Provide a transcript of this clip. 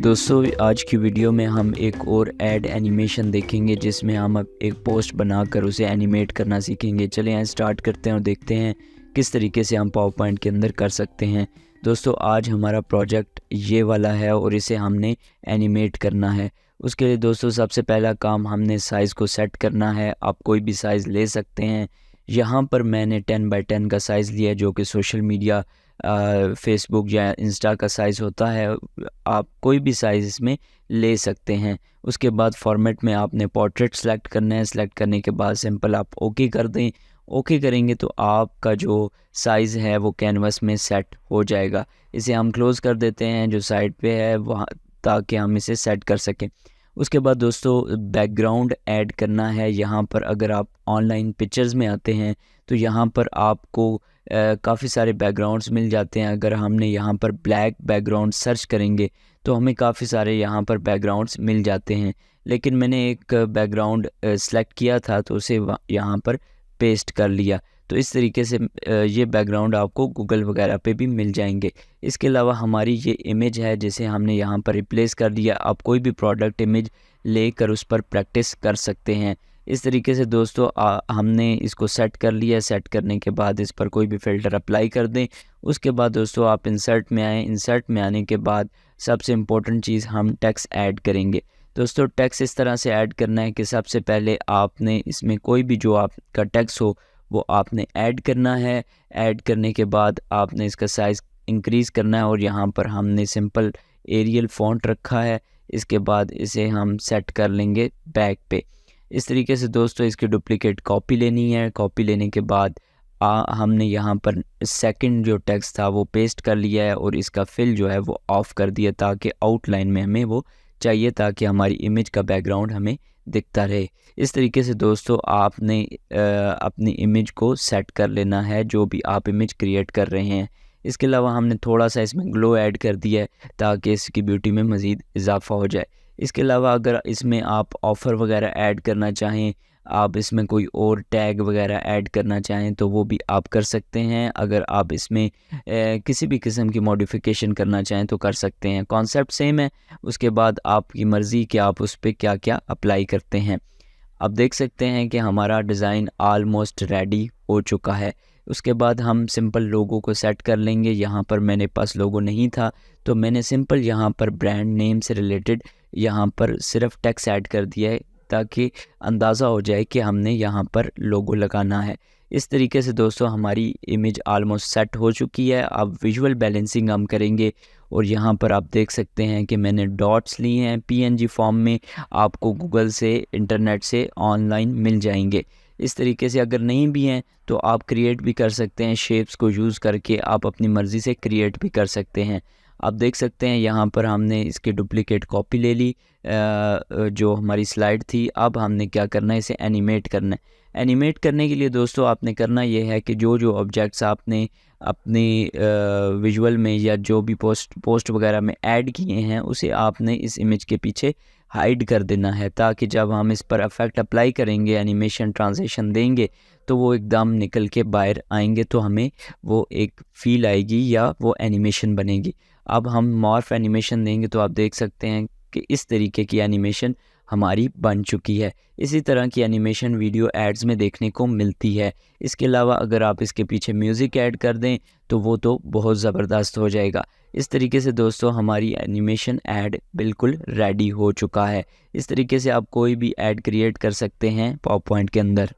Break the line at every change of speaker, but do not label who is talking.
दोस्तों आज की वीडियो में हम एक और ऐड एनिमेशन देखेंगे जिसमें हम अब एक पोस्ट बनाकर उसे एनिमेट करना सीखेंगे। चलें यहाँ स्टार्ट करते हैं और देखते हैं किस तरीके से हम पावर पॉइंट के अंदर कर सकते हैं। दोस्तों आज हमारा प्रोजेक्ट ये वाला है और इसे हमने एनिमेट करना है। उसके लिए दोस्तों सबसे पहला काम हमने साइज़ को सेट करना है। आप कोई भी साइज़ ले सकते हैं। यहाँ पर मैंने 10x10 का साइज़ लिया है जो कि सोशल मीडिया फेसबुक या इंस्टा का साइज़ होता है। आप कोई भी साइज़ इसमें ले सकते हैं। उसके बाद फॉर्मेट में आपने पोर्ट्रेट सेलेक्ट करना है। सेलेक्ट करने के बाद सिंपल आप ओके कर दें। ओके करेंगे तो आपका जो साइज़ है वो कैनवस में सेट हो जाएगा। इसे हम क्लोज़ कर देते हैं जो साइड पे है वहाँ, ताकि हम इसे सेट कर सकें। उसके बाद दोस्तों बैकग्राउंड ऐड करना है। यहाँ पर अगर आप ऑनलाइन पिक्चर्स में आते हैं तो यहाँ पर आपको काफ़ी सारे बैकग्राउंड्स मिल जाते हैं। अगर हमने यहाँ पर ब्लैक बैकग्राउंड सर्च करेंगे तो हमें काफ़ी सारे यहाँ पर बैकग्राउंड्स मिल जाते हैं, लेकिन मैंने एक बैकग्राउंड सेलेक्ट किया था तो उसे यहाँ पर पेस्ट कर लिया। तो इस तरीके से ये बैकग्राउंड आपको गूगल वगैरह पे भी मिल जाएंगे। इसके अलावा हमारी ये इमेज है जिसे हमने यहाँ पर रिप्लेस कर दिया। आप कोई भी प्रोडक्ट इमेज लेकर उस पर प्रैक्टिस कर सकते हैं। इस तरीके से दोस्तों हमने इसको सेट कर लिया। सेट करने के बाद इस पर कोई भी फ़िल्टर अप्लाई कर दें। उसके बाद दोस्तों आप इंसर्ट में आएँ। इंसर्ट में आने के बाद सबसे इम्पोर्टेंट चीज़ हम टेक्स्ट ऐड करेंगे। दोस्तों टेक्स्ट इस तरह से ऐड करना है कि सबसे पहले आपने इसमें कोई भी जो आपका टेक्स्ट हो वो आपने ऐड करना है। ऐड करने के बाद आपने इसका साइज़ इंक्रीज़ करना है और यहाँ पर हमने सिंपल एरियल फ़ॉन्ट रखा है। इसके बाद इसे हम सेट कर लेंगे बैक पे। इस तरीके से दोस्तों इसकी डुप्लीकेट कॉपी लेनी है। कॉपी लेने के बाद हमने यहाँ पर सेकंड जो टेक्स्ट था वो पेस्ट कर लिया है और इसका फिल जो है वो ऑफ़ कर दिया ताकि आउटलाइन में हमें वो चाहिए, ताकि हमारी इमेज का बैकग्राउंड हमें दिखता रहे। इस तरीके से दोस्तों आपने अपनी इमेज को सेट कर लेना है जो भी आप इमेज क्रिएट कर रहे हैं। इसके अलावा हमने थोड़ा सा इसमें ग्लो ऐड कर दिया है ताकि इसकी ब्यूटी में मज़ीद इजाफ़ा हो जाए। इसके अलावा अगर इसमें आप ऑफ़र वगैरह ऐड करना चाहें, आप इसमें कोई और टैग वगैरह ऐड करना चाहें तो वो भी आप कर सकते हैं। अगर आप इसमें किसी भी किस्म की मॉडिफिकेशन करना चाहें तो कर सकते हैं। कॉन्सेप्ट सेम है। उसके बाद आपकी मर्ज़ी कि आप उस पर क्या क्या अप्लाई करते हैं। आप देख सकते हैं कि हमारा डिज़ाइन आलमोस्ट रेडी हो चुका है। उसके बाद हम सिंपल लोगो को सेट कर लेंगे। यहाँ पर मेरे पास लोगो नहीं था तो मैंने सिंपल यहाँ पर ब्रांड नेम से रिलेटेड यहाँ पर सिर्फ टेक्स्ट ऐड कर दिया है ताकि अंदाज़ा हो जाए कि हमने यहाँ पर लोगो लगाना है। इस तरीके से दोस्तों हमारी इमेज आलमोस्ट सेट हो चुकी है। अब विजुअल बैलेंसिंग हम करेंगे और यहाँ पर आप देख सकते हैं कि मैंने डॉट्स लिए हैं पीएनजी फॉर्म में। आपको गूगल से इंटरनेट से ऑनलाइन मिल जाएंगे। इस तरीके से अगर नहीं भी हैं तो आप क्रिएट भी कर सकते हैं। शेप्स को यूज़ करके आप अपनी मर्ज़ी से क्रिएट भी कर सकते हैं। आप देख सकते हैं यहाँ पर हमने इसकी डुप्लीकेट कॉपी ले ली जो हमारी स्लाइड थी। अब हमने क्या करना है, इसे एनिमेट करना है। एनिमेट करने के लिए दोस्तों आपने करना ये है कि जो जो ऑब्जेक्ट्स आपने अपनी विजुअल में या जो भी पोस्ट वगैरह में ऐड किए हैं उसे आपने इस इमेज के पीछे हाइड कर देना है, ताकि जब हम इस पर इफेक्ट अप्लाई करेंगे, एनिमेशन ट्रांजिशन देंगे तो वो एकदम निकल के बाहर आएंगे तो हमें वो एक फ़ील आएगी या वो एनिमेशन बनेगी। अब हम मॉर्फ एनिमेशन देंगे तो आप देख सकते हैं कि इस तरीके की एनिमेशन हमारी बन चुकी है। इसी तरह की एनिमेशन वीडियो एड्स में देखने को मिलती है। इसके अलावा अगर आप इसके पीछे म्यूज़िक ऐड कर दें तो वो तो बहुत ज़बरदस्त हो जाएगा। इस तरीके से दोस्तों हमारी एनिमेशन ऐड बिल्कुल रेडी हो चुका है। इस तरीके से आप कोई भी ऐड क्रिएट कर सकते हैं पावर पॉइंट के अंदर।